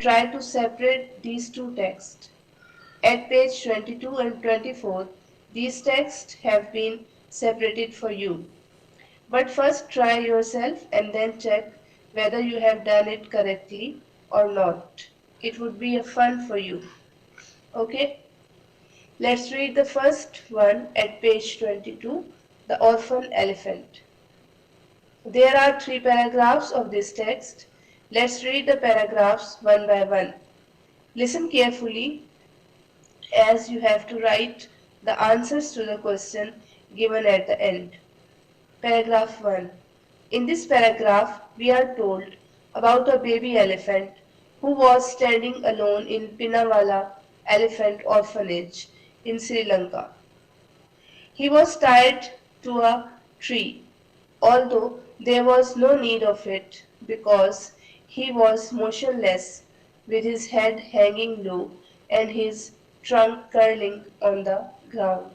try to separate these two texts. At page 22 and 24, these texts have been separated for you. But first try yourself and then check whether you have done it correctly or not. It would be a fun for you. Okay? Let's read the first one at page 22, The Orphan Elephant. There are 3 paragraphs of this text. Let's read the paragraphs one by one. Listen carefully as you have to write the answers to the question given at the end. Paragraph 1. In this paragraph, we are told about a baby elephant who was standing alone in Pinawala Elephant Orphanage in Sri Lanka. He was tied to a tree, although there was no need of it because he was motionless with his head hanging low and his trunk curling on the ground.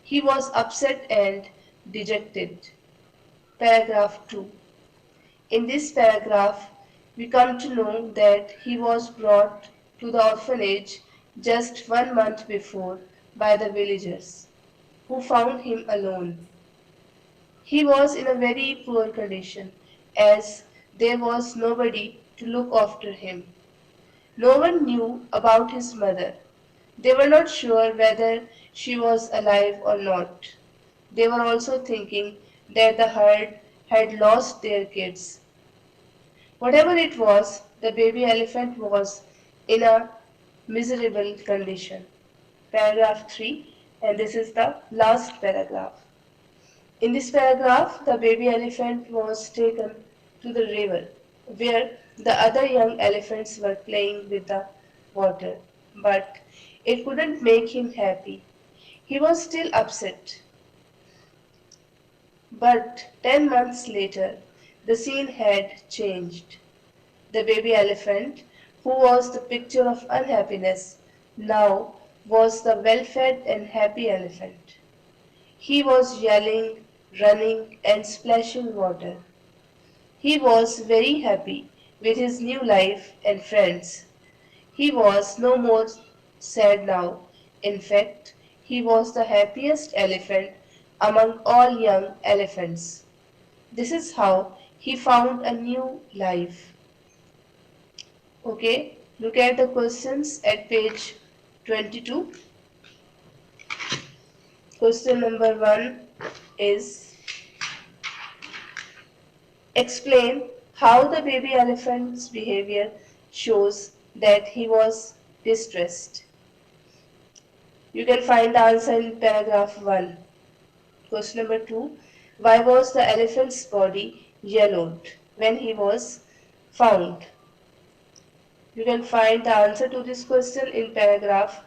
He was upset and dejected. Paragraph 2. In this paragraph, we come to know that he was brought to the orphanage just 1 month before by the villagers, who found him alone. He was in a very poor condition, as there was nobody to look after him. No one knew about his mother. They were not sure whether she was alive or not. They were also thinking that the herd had lost their kids. Whatever it was, the baby elephant was in a miserable condition. Paragraph 3, and this is the last paragraph. In this paragraph, the baby elephant was taken to the river where the other young elephants were playing with the water, but it couldn't make him happy. He was still upset. But 10 months later, the scene had changed. The baby elephant, who was the picture of unhappiness, now was the well-fed and happy elephant. He was yelling, running, and splashing water. He was very happy with his new life and friends. He was no more sad now. In fact, he was the happiest elephant among all young elephants. This is how he found a new life. Okay, look at the questions at page 22. Question number 1 is explain how the baby elephant's behavior shows that he was distressed. You can find the answer in paragraph 1. Question number 2. Why was the elephant's body yellowed when he was found? You can find the answer to this question in paragraph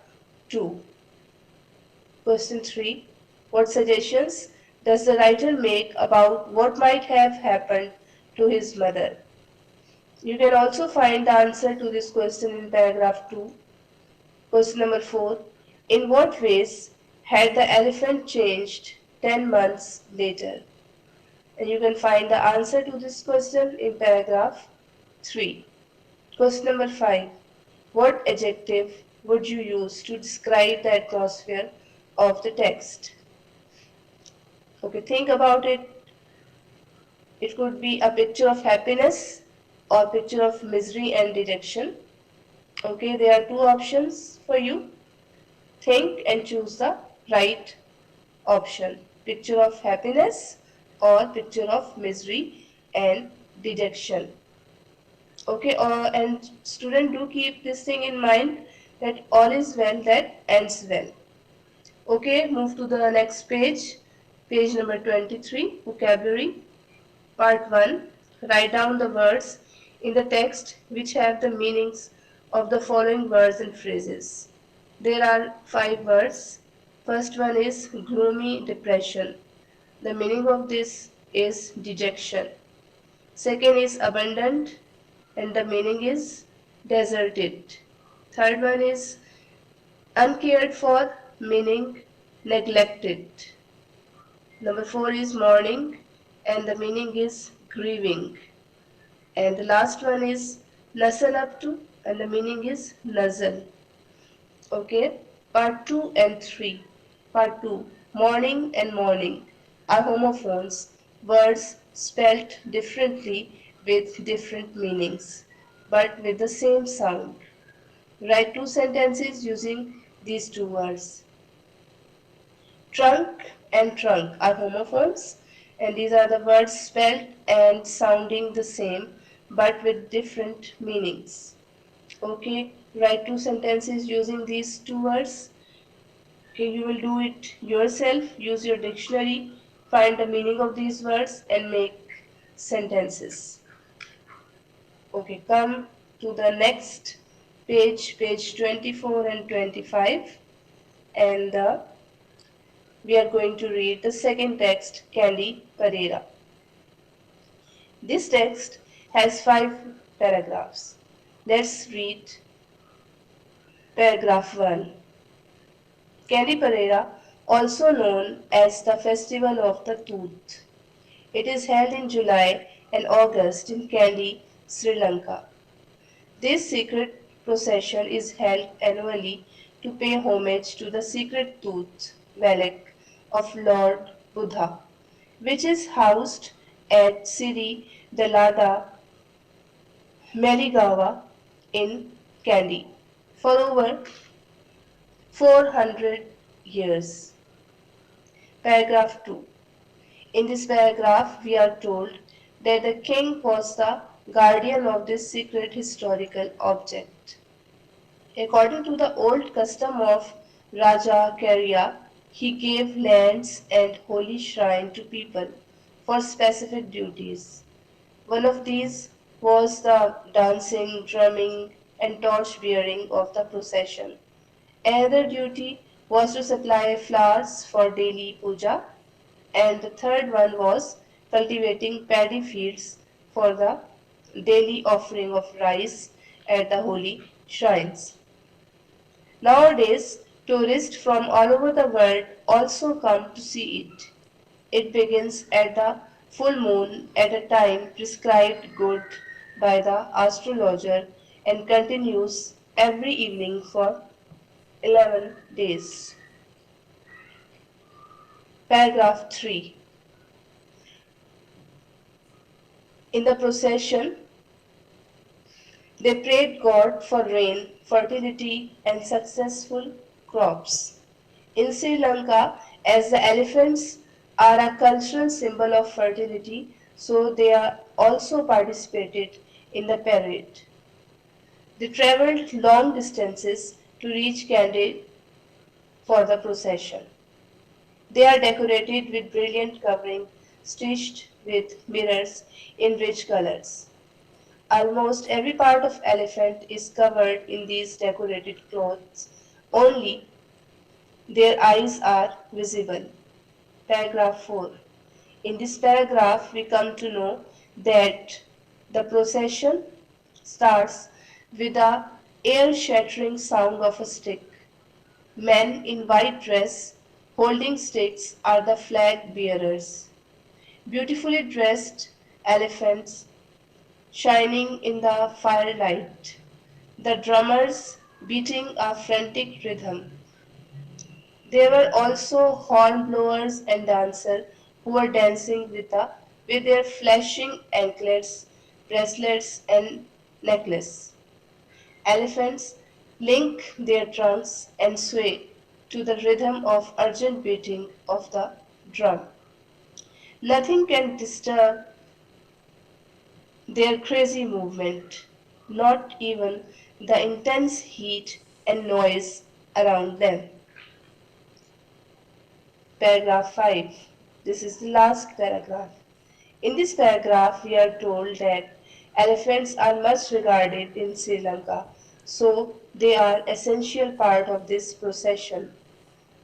2. Question 3. What suggestions does the writer make about what might have happened to his mother? You can also find the answer to this question in paragraph 2. Question number 4. In what ways had the elephant changed 10 months later? And you can find the answer to this question in paragraph 3. Question number 5. What adjective would you use to describe the atmosphere of the text? Okay, think about it. It could be a picture of happiness or a picture of misery and dejection. Okay, there are 2 options for you. Think and choose the right option. Picture of happiness or picture of misery and dejection. Okay, and student, do keep this thing in mind that all is well that ends well. Okay, move to the next page. Page number 23, vocabulary. Part 1. Write down the words in the text which have the meanings of the following words and phrases. There are 5 words. First one is gloomy depression. The meaning of this is dejection. Second is abundant, and the meaning is deserted. Third one is uncared for, meaning neglected. Number 4 is mourning, and the meaning is grieving. And the last one is nestle up to, and the meaning is nuzzle. Okay, part 2 and 3. Part 2, morning and morning are homophones, words spelt differently with different meanings, but with the same sound. Write two sentences using these two words. Trunk and trunk are homophones, and these are the words spelt and sounding the same but with different meanings. Okay, write two sentences using these two words. Okay, you will do it yourself. Use your dictionary, find the meaning of these words, and make sentences. Okay, come to the next page, page 24 and 25, and we are going to read the second text, Candy Pereira. This text has 5 paragraphs. Let's read paragraph 1. Candy Pereira, also known as the Festival of the Tooth. It is held in July and August in Kandy, Sri Lanka. This secret procession is held annually to pay homage to the secret tooth, Malek, of Lord Buddha, which is housed at Siri Dalada, Meligawa in Kandy for over 400 years. Paragraph 2. In this paragraph, we are told that the king was the guardian of this secret historical object. According to the old custom of Raja Karya, he gave lands and holy shrine to people for specific duties. One of these was the dancing, drumming, and torch bearing of the procession. Another duty was to supply flowers for daily puja, and the third one was cultivating paddy fields for the daily offering of rice at the holy shrines. Nowadays, tourists from all over the world also come to see it. It begins at the full moon at a time prescribed good by the astrologer and continues every evening for 11 days. Paragraph 3. In the procession, they prayed God for rain, fertility, and successful crops. In Sri Lanka, as the elephants are a cultural symbol of fertility, so they are also participated in the parade. They travelled long distances to reach Kandy for the procession. They are decorated with brilliant covering stitched with mirrors in rich colors. Almost every part of elephant is covered in these decorated clothes, only their eyes are visible. Paragraph 4. In this paragraph, we come to know that the procession starts with the ear-shattering sound of a stick. Men in white dress holding sticks are the flag bearers. Beautifully dressed elephants shining in the firelight. The drummers beating a frantic rhythm. There were also horn blowers and dancers who were dancing with their flashing anklets, bracelets, and necklaces. Elephants link their trunks and sway to the rhythm of urgent beating of the drum. Nothing can disturb their crazy movement, not even the intense heat and noise around them. Paragraph 5. This is the last paragraph. In this paragraph, we are told that elephants are much regarded in Sri Lanka, so they are essential part of this procession.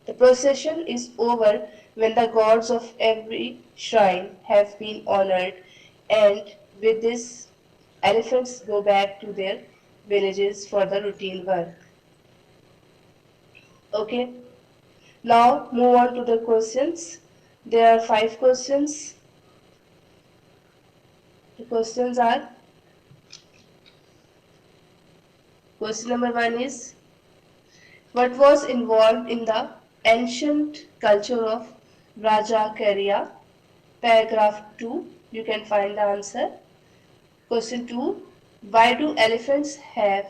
The procession is over when the gods of every shrine have been honored, and with this, elephants go back to their villages for the routine work. Okay, now move on to the questions. There are 5 questions. The questions are: Question number 1 is, what was involved in the ancient culture of Rajakarya? Paragraph 2, you can find the answer. Question 2, why do elephants have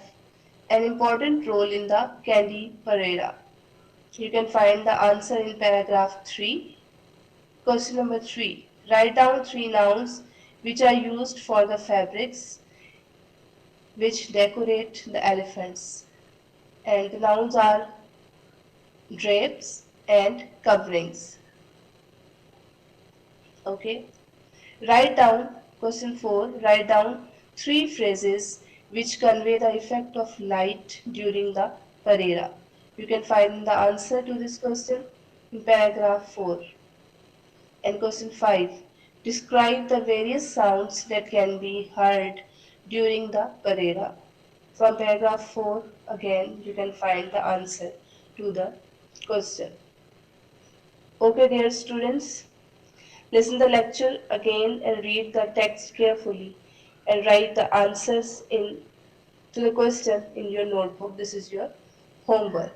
an important role in the Candy Parade? You can find the answer in paragraph 3. Question number 3, write down 3 nouns which are used for the fabrics which decorate the elephants. And the nouns are drapes and coverings. Okay. Write down, question 4, write down 3 phrases which convey the effect of light during the parera. You can find the answer to this question in paragraph 4. And question 5, describe the various sounds that can be heard during the parera. From paragraph 4, again, you can find the answer to the question. Okay, dear students, listen the lecture again and read the text carefully and write the answers to the question in your notebook. This is your homework.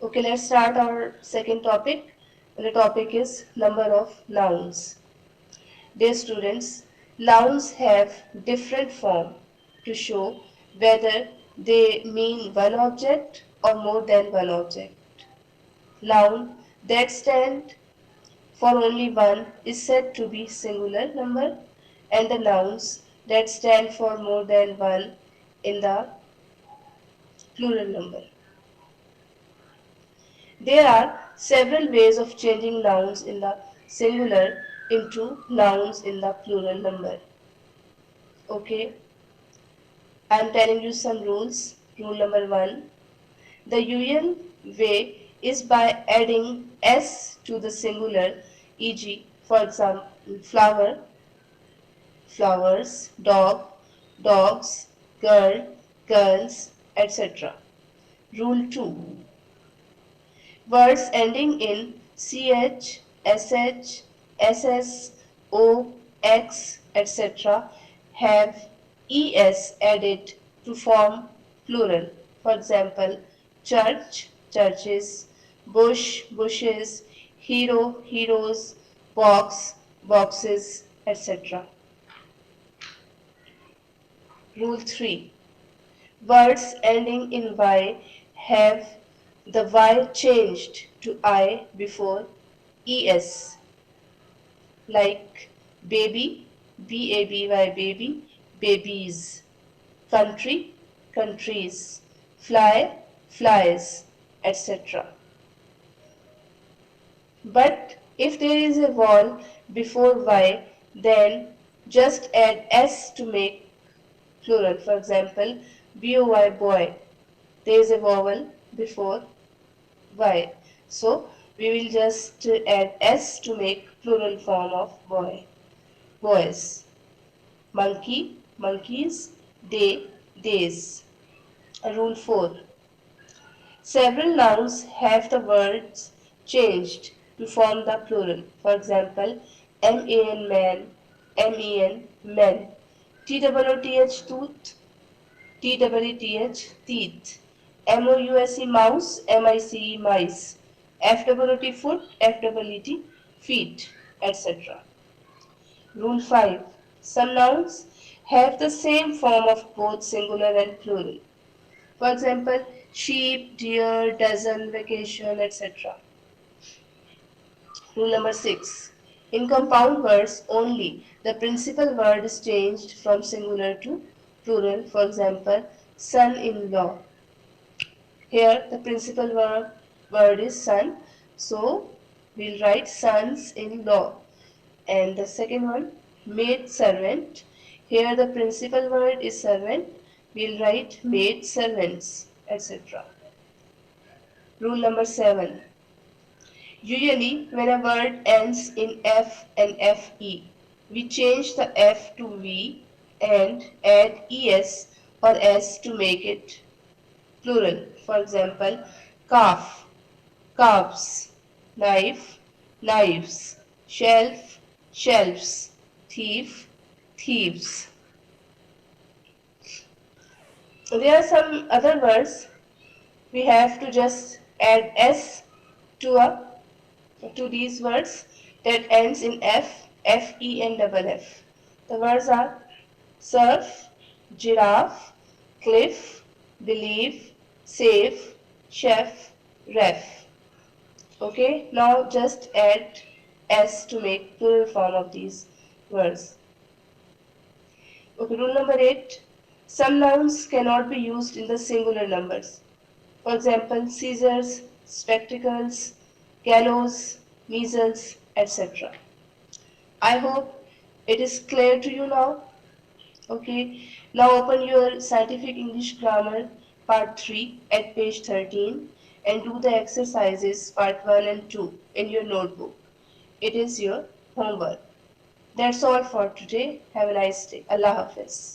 Okay, let's start our second topic. And the topic is number of nouns. Dear students, nouns have different form to show whether they mean one object or more than one object. Noun that stand for only one is said to be singular number, and the nouns that stand for more than one in the plural number. There are several ways of changing nouns in the singular into nouns in the plural number. Okay, I am telling you some rules. Rule number 1. The usual way is by adding s to the singular, e.g., for example, flower, flowers, dog, dogs, girl, girls, etc. Rule 2. Words ending in ch, sh, ss, o, x, etc. have es added to form plural. For example, church, churches, bush, bushes, hero, heroes, box, boxes, etc. Rule 3. Words ending in y have the y changed to I before es, like baby, b-a-b-y, baby, babies, country, countries, fly, flies, etc. But if there is a vowel before y, then just add s to make plural. For example, boy, boy. There is a vowel before y. So we will just add s to make plural form of boy. Boys. Monkey, monkeys. Day, days. Rule 4. Several nouns have the words changed to form the plural. For example, man, man, men, men. Tooth, tooth, TEETH, teeth. MOUSE, mouse, MICE, mice. FWT, foot, FWT, feet, etc. Rule 5. Some nouns have the same form of both singular and plural. For example, sheep, deer, dozen, vacation, etc. Rule number 6. In compound words only, the principal word is changed from singular to plural. For example, son-in-law. Here the principal word is son, so we'll write sons-in-law. And the second one, maid servant. Here the principal word is servant, we'll write maid servants, etc. Rule number 7. Usually when a word ends in f and fe, we change the f to v and add es or s to make it plural. For example, calf, calves, knife, knives, shelf, shelves, thief, thieves. There are some other words. We have to just add s to these words that ends in f, fe and double f. The words are surf, giraffe, cliff, believe, save, chef, ref. Okay, now just add s to make plural form of these words. Okay, rule number 8. Some nouns cannot be used in the singular numbers. For example, scissors, spectacles, gallows, measles, etc. I hope it is clear to you now. Okay, now open your Scientific English Grammar Part 3 at page 13 and do the exercises Part 1 and 2 in your notebook. It is your homework. That's all for today. Have a nice day. Allah Hafiz.